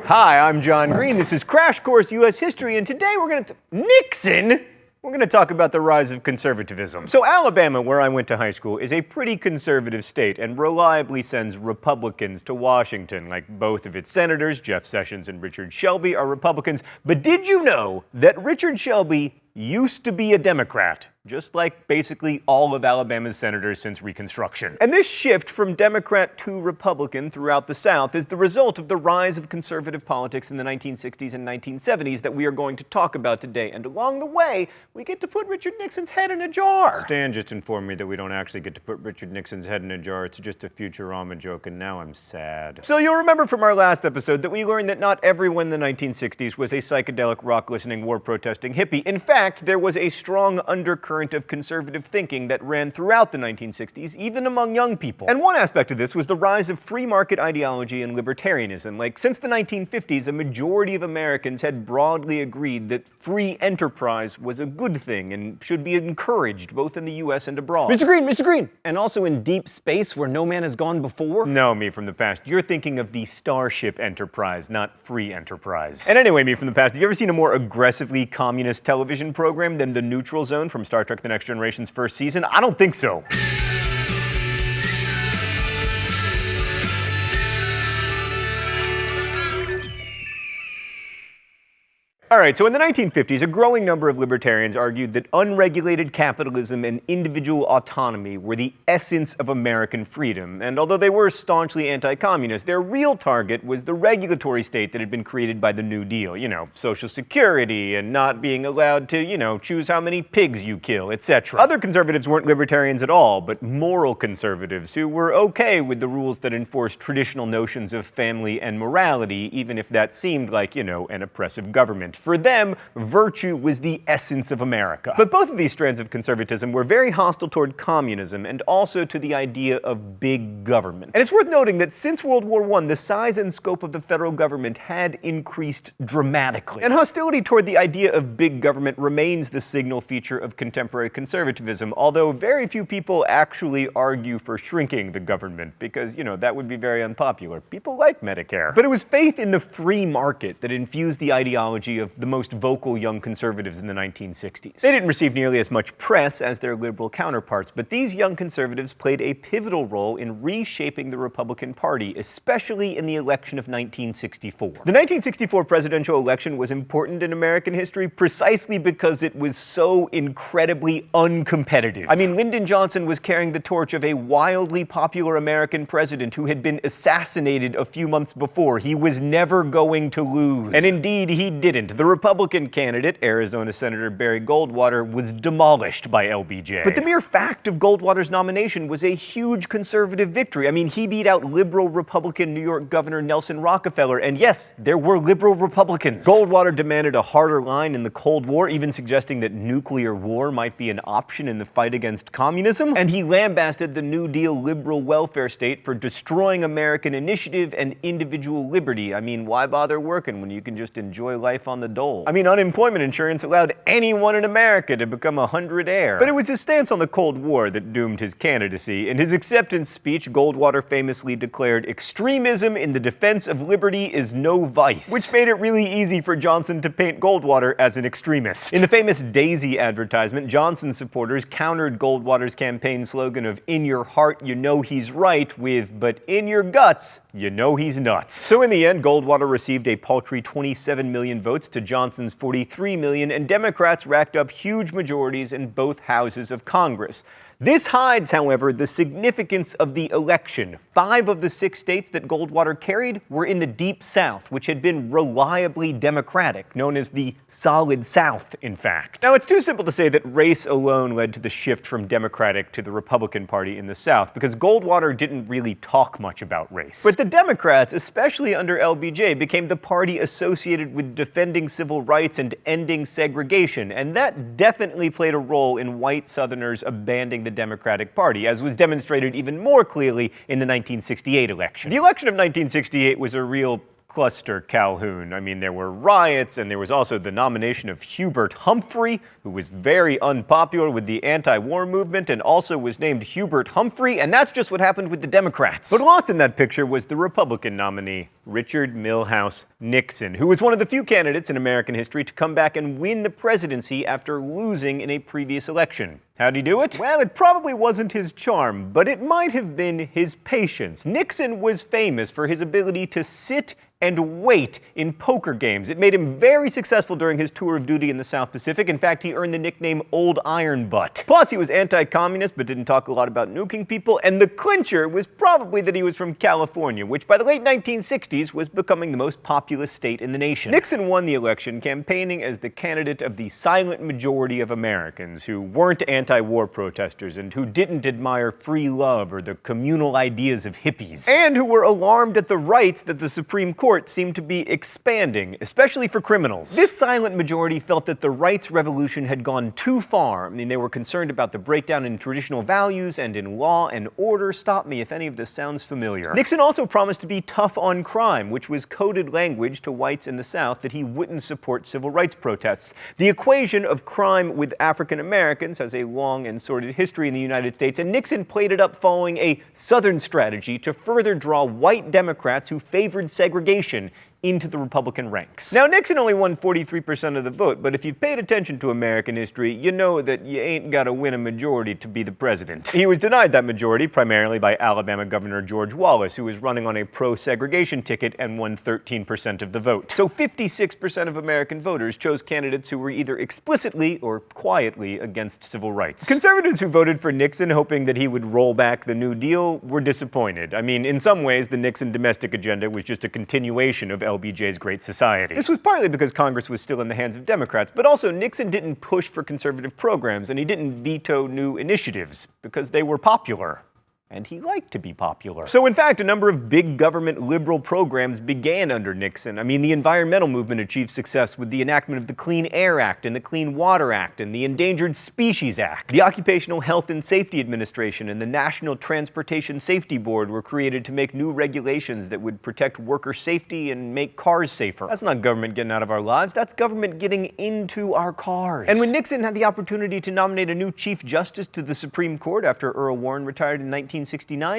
Hi, I'm John Green. This is Crash Course U.S. History, and today we're going to... Nixon? We're going to talk about the rise of conservatism. So Alabama, where I went to high school, is a pretty conservative state and reliably sends Republicans to Washington. Like both of its senators, Jeff Sessions and Richard Shelby, are Republicans. But did you know that Richard Shelby used to be a Democrat? Just like basically all of Alabama's senators since Reconstruction. And this shift from Democrat to Republican throughout the South is the result of the rise of conservative politics in the 1960s and 1970s that we are going to talk about today. And along the way, we get to put Richard Nixon's head in a jar. Stan just informed me that we don't actually get to put Richard Nixon's head in a jar. It's just a Futurama joke, and now I'm sad. So you'll remember from our last episode that we learned that not everyone in the 1960s was a psychedelic, rock-listening, war-protesting hippie. In fact, there was a strong undercurrent of conservative thinking that ran throughout the 1960s, even among young people. And one aspect of this was the rise of free market ideology and libertarianism. Like, since the 1950s, a majority of Americans had broadly agreed that free enterprise was a good thing and should be encouraged both in the US and abroad. Mr. Green! And also in deep space where no man has gone before? No, me from the past. You're thinking of the Starship Enterprise, not free enterprise. And anyway, me from the past, have you ever seen a more aggressively communist television program than The Neutral Zone from Star Trek: The Next Generation's first season? I don't think so. Alright, so in the 1950s, a growing number of libertarians argued that unregulated capitalism and individual autonomy were the essence of American freedom. And although they were staunchly anti-communist, their real target was the regulatory state that had been created by the New Deal. You know, Social Security and not being allowed to, choose how many pigs you kill, etc. Other conservatives weren't libertarians at all, but moral conservatives who were okay with the rules that enforced traditional notions of family and morality, even if that seemed like, an oppressive government. For them, virtue was the essence of America. But both of these strands of conservatism were very hostile toward communism and also to the idea of big government. And it's worth noting that since World War I, the size and scope of the federal government had increased dramatically. And hostility toward the idea of big government remains the signal feature of contemporary conservatism, although very few people actually argue for shrinking the government because, that would be very unpopular. People like Medicare. But it was faith in the free market that infused the ideology of the most vocal young conservatives in the 1960s. They didn't receive nearly as much press as their liberal counterparts, but these young conservatives played a pivotal role in reshaping the Republican Party, especially in the election of 1964. The 1964 presidential election was important in American history precisely because it was so incredibly uncompetitive. I mean, Lyndon Johnson was carrying the torch of a wildly popular American president who had been assassinated a few months before. He was never going to lose. And indeed, he didn't. The Republican candidate, Arizona Senator Barry Goldwater, was demolished by LBJ. But the mere fact of Goldwater's nomination was a huge conservative victory. I mean, he beat out liberal Republican New York Governor Nelson Rockefeller, and yes, there were liberal Republicans. Goldwater demanded a harder line in the Cold War, even suggesting that nuclear war might be an option in the fight against communism, and he lambasted the New Deal liberal welfare state for destroying American initiative and individual liberty. I mean, why bother working when you can just enjoy life on the dole? I mean, unemployment insurance allowed anyone in America to become a hundredaire. But it was his stance on the Cold War that doomed his candidacy. In his acceptance speech, Goldwater famously declared, "Extremism in the defense of liberty is no vice," which made it really easy for Johnson to paint Goldwater as an extremist. In the famous Daisy advertisement, Johnson supporters countered Goldwater's campaign slogan of "In your heart, you know he's right," with "But in your guts, you know he's nuts." So in the end, Goldwater received a paltry 27 million votes to Johnson's 43 million, and Democrats racked up huge majorities in both houses of Congress. This hides, however, the significance of the election. 5 of the 6 states that Goldwater carried were in the Deep South, which had been reliably Democratic, known as the Solid South, in fact. Now, it's too simple to say that race alone led to the shift from Democratic to the Republican Party in the South, because Goldwater didn't really talk much about race. But the Democrats, especially under LBJ, became the party associated with defending civil rights and ending segregation, and that definitely played a role in white Southerners abandoning the Democratic Party, as was demonstrated even more clearly in the 1968 election. The election of 1968 was a real cluster, Calhoun. I mean, there were riots, and there was also the nomination of Hubert Humphrey, who was very unpopular with the anti-war movement and also was named Hubert Humphrey, and that's just what happened with the Democrats. But lost in that picture was the Republican nominee, Richard Milhouse Nixon, who was one of the few candidates in American history to come back and win the presidency after losing in a previous election. How'd he do it? Well, it probably wasn't his charm, but it might have been his patience. Nixon was famous for his ability to sit and wait in poker games. It made him very successful during his tour of duty in the South Pacific. In fact, he earned the nickname Old Iron Butt. Plus, he was anti-communist but didn't talk a lot about nuking people, and the clincher was probably that he was from California, which by the late 1960s was becoming the most populous state in the nation. Nixon won the election campaigning as the candidate of the silent majority of Americans who weren't anti-war protesters and who didn't admire free love or the communal ideas of hippies, and who were alarmed at the rights that the Supreme Court seemed to be expanding, especially for criminals. This silent majority felt that the rights revolution had gone too far. I mean, they were concerned about the breakdown in traditional values and in law and order. Stop me if any of this sounds familiar. Nixon also promised to be tough on crime, which was coded language to whites in the South that he wouldn't support civil rights protests. The equation of crime with African Americans has a long and sordid history in the United States, and Nixon played it up following a Southern strategy to further draw white Democrats who favored segregation into the Republican ranks. Now, Nixon only won 43% of the vote, but if you've paid attention to American history, you know that you ain't gotta win a majority to be the president. He was denied that majority primarily by Alabama Governor George Wallace, who was running on a pro-segregation ticket and won 13% of the vote. So 56% of American voters chose candidates who were either explicitly or quietly against civil rights. Conservatives who voted for Nixon hoping that he would roll back the New Deal were disappointed. I mean, in some ways, the Nixon domestic agenda was just a continuation of LBJ's Great Society. This was partly because Congress was still in the hands of Democrats, but also Nixon didn't push for conservative programs, and he didn't veto new initiatives because they were popular. And he liked to be popular. So in fact, a number of big government liberal programs began under Nixon. I mean, the environmental movement achieved success with the enactment of the Clean Air Act and the Clean Water Act and the Endangered Species Act. The Occupational Health and Safety Administration and the National Transportation Safety Board were created to make new regulations that would protect worker safety and make cars safer. That's not government getting out of our lives, that's government getting into our cars. And when Nixon had the opportunity to nominate a new Chief Justice to the Supreme Court after Earl Warren retired in 1969,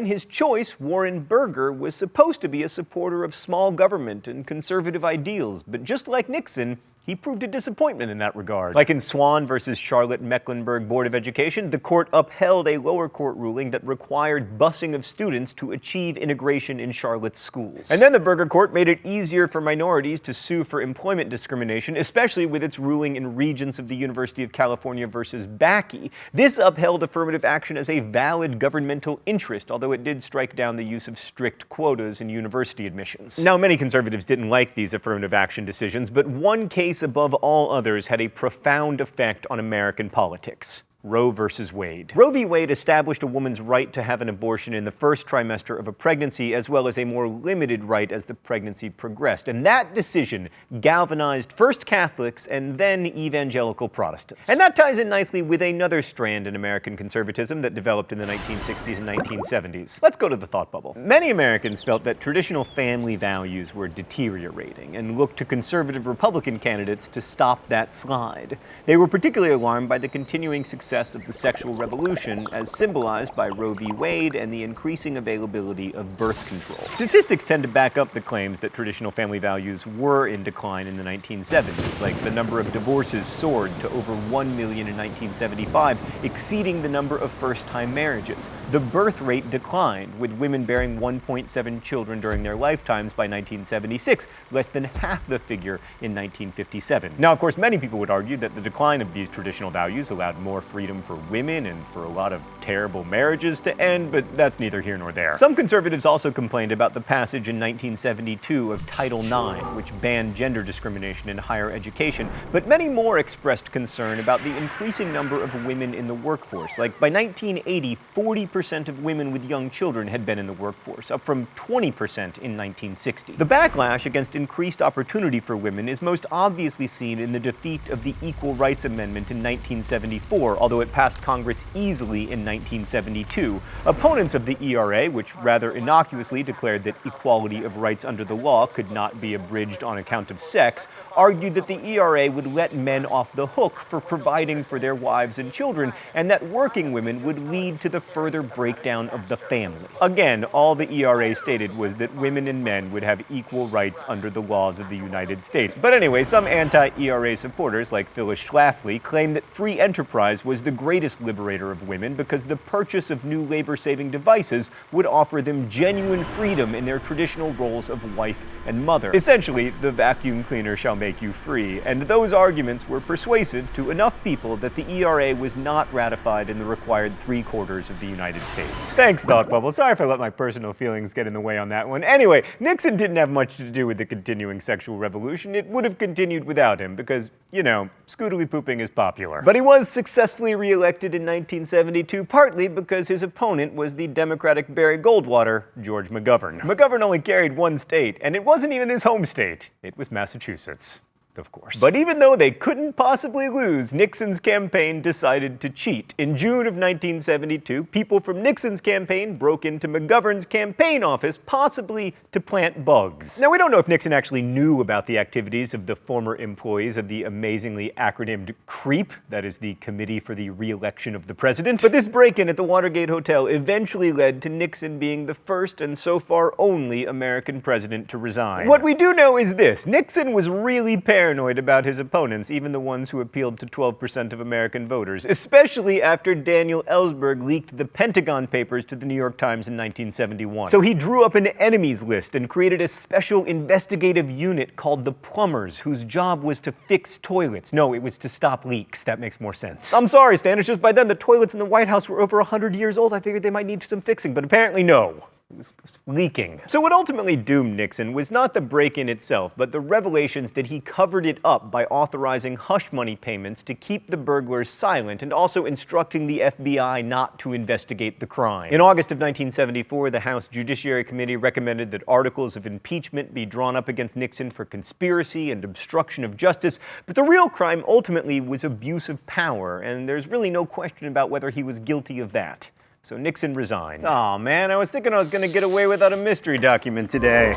his choice, Warren Burger, was supposed to be a supporter of small government and conservative ideals, but just like Nixon, he proved a disappointment in that regard. Like in Swan versus Charlotte-Mecklenburg Board of Education, the court upheld a lower court ruling that required busing of students to achieve integration in Charlotte's schools. And then the Burger Court made it easier for minorities to sue for employment discrimination, especially with its ruling in Regents of the University of California versus Bakke. This upheld affirmative action as a valid governmental interest, although it did strike down the use of strict quotas in university admissions. Now, many conservatives didn't like these affirmative action decisions, but one case above all others had a profound effect on American politics. Roe versus Wade. Roe v. Wade established a woman's right to have an abortion in the first trimester of a pregnancy, as well as a more limited right as the pregnancy progressed. And that decision galvanized first Catholics and then evangelical Protestants. And that ties in nicely with another strand in American conservatism that developed in the 1960s and 1970s. Let's go to the thought bubble. Many Americans felt that traditional family values were deteriorating and looked to conservative Republican candidates to stop that slide. They were particularly alarmed by the continuing success of the sexual revolution as symbolized by Roe v. Wade and the increasing availability of birth control. Statistics tend to back up the claims that traditional family values were in decline in the 1970s, like the number of divorces soared to over 1 million in 1975, exceeding the number of first-time marriages. The birth rate declined, with women bearing 1.7 children during their lifetimes by 1976, less than half the figure in 1957. Now, of course, many people would argue that the decline of these traditional values allowed more freedom for women and for a lot of terrible marriages to end, but that's neither here nor there. Some conservatives also complained about the passage in 1972 of Title IX, which banned gender discrimination in higher education, but many more expressed concern about the increasing number of women in the workforce. Like, by 1980, 40% of women with young children had been in the workforce, up from 20% in 1960. The backlash against increased opportunity for women is most obviously seen in the defeat of the Equal Rights Amendment in 1974, although although it passed Congress easily in 1972. Opponents of the ERA, which rather innocuously declared that equality of rights under the law could not be abridged on account of sex, argued that the ERA would let men off the hook for providing for their wives and children, and that working women would lead to the further breakdown of the family. Again, all the ERA stated was that women and men would have equal rights under the laws of the United States. But anyway, some anti-ERA supporters, like Phyllis Schlafly, claim that free enterprise was the greatest liberator of women because the purchase of new labor-saving devices would offer them genuine freedom in their traditional roles of wife and mother. Essentially, the vacuum cleaner shall make you free, and those arguments were persuasive to enough people that the ERA was not ratified in the required 3/4 of the United States. Thanks, Thought Bubble. Sorry if I let my personal feelings get in the way on that one. Anyway, Nixon didn't have much to do with the continuing sexual revolution. It would have continued without him because, you know, scootily pooping is popular. But he was successfully reelected in 1972, partly because his opponent was the Democratic Barry Goldwater, George McGovern. McGovern only carried one state, and it wasn't even his home state. It was Massachusetts. Of course. But even though they couldn't possibly lose, Nixon's campaign decided to cheat. In June of 1972, people from Nixon's campaign broke into McGovern's campaign office, possibly to plant bugs. Now, we don't know if Nixon actually knew about the activities of the former employees of the amazingly acronymed CREEP, that is the Committee for the Re-election of the President. But this break-in at the Watergate Hotel eventually led to Nixon being the first and so far only American president to resign. What we do know is this: Nixon was really paranoid about his opponents, even the ones who appealed to 12% of American voters, especially after Daniel Ellsberg leaked the Pentagon Papers to the New York Times in 1971. So he drew up an enemies list and created a special investigative unit called the Plumbers, whose job was to fix toilets. No, it was to stop leaks. That makes more sense. I'm sorry, Stan, it's just by then the toilets in the White House were over 100 years old. I figured they might need some fixing, but apparently no. It was leaking. So what ultimately doomed Nixon was not the break-in itself, but the revelations that he covered it up by authorizing hush money payments to keep the burglars silent and also instructing the FBI not to investigate the crime. In August of 1974, the House Judiciary Committee recommended that articles of impeachment be drawn up against Nixon for conspiracy and obstruction of justice, but the real crime ultimately was abuse of power, and there's really no question about whether he was guilty of that. So Nixon resigned. Aw, man, I was thinking I was gonna get away without a mystery document today.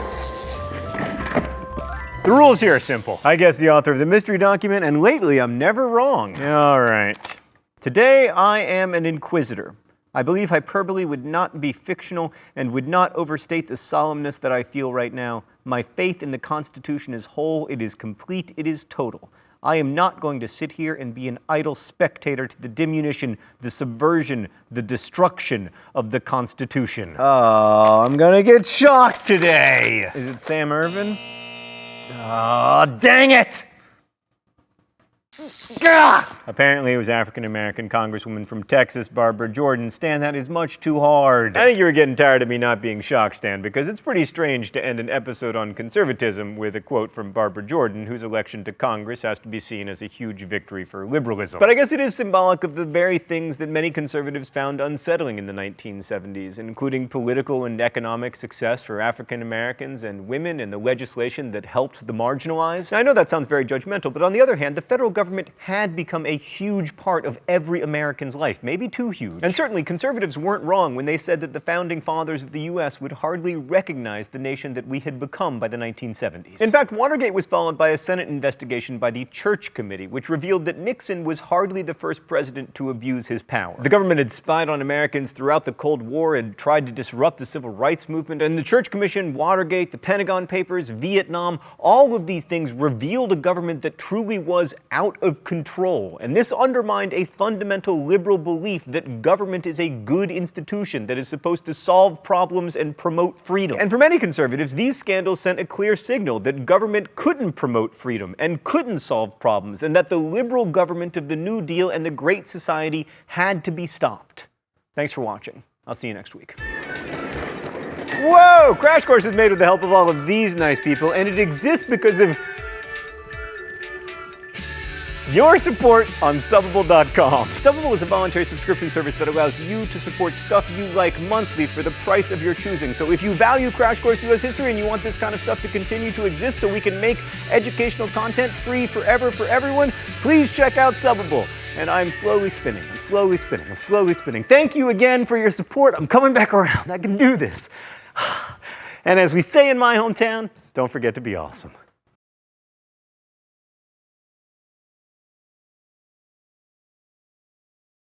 The rules here are simple. I guess the author of the mystery document, and lately I'm never wrong. All right. Today I am an inquisitor. I believe hyperbole would not be fictional and would not overstate the solemnness that I feel right now. My faith in the Constitution is whole, it is complete, it is total. I am not going to sit here and be an idle spectator to the diminution, the subversion, the destruction of the Constitution. Oh, I'm gonna get shocked today. Is it Sam Ervin? Oh, dang it! Gah! Apparently it was African-American Congresswoman from Texas, Barbara Jordan. Stan, that is much too hard. I think you were getting tired of me not being shocked, Stan, because it's pretty strange to end an episode on conservatism with a quote from Barbara Jordan, whose election to Congress has to be seen as a huge victory for liberalism. But I guess it is symbolic of the very things that many conservatives found unsettling in the 1970s, including political and economic success for African-Americans and women and the legislation that helped the marginalized. Now, I know that sounds very judgmental, but on the other hand, the federal government had become a huge part of every American's life, maybe too huge. And certainly conservatives weren't wrong when they said that the founding fathers of the U.S. would hardly recognize the nation that we had become by the 1970s. In fact, Watergate was followed by a Senate investigation by the Church Committee, which revealed that Nixon was hardly the first president to abuse his power. The government had spied on Americans throughout the Cold War and tried to disrupt the Civil Rights Movement, and the Church Commission, Watergate, the Pentagon Papers, Vietnam, all of these things revealed a government that truly was out of control, and this undermined a fundamental liberal belief that government is a good institution that is supposed to solve problems and promote freedom. And for many conservatives, these scandals sent a clear signal that government couldn't promote freedom and couldn't solve problems, and that the liberal government of the New Deal and the Great Society had to be stopped. Thanks for watching. I'll see you next week. Whoa! Crash Course is made with the help of all of these nice people, and it exists because of your support on Subbable.com. Subbable is a voluntary subscription service that allows you to support stuff you like monthly for the price of your choosing. So if you value Crash Course US History and you want this kind of stuff to continue to exist so we can make educational content free forever for everyone, please check out Subbable. And I'm slowly spinning, I'm slowly spinning, I'm slowly spinning. Thank you again for your support. I'm coming back around. I can do this. And as we say in my hometown, don't forget to be awesome.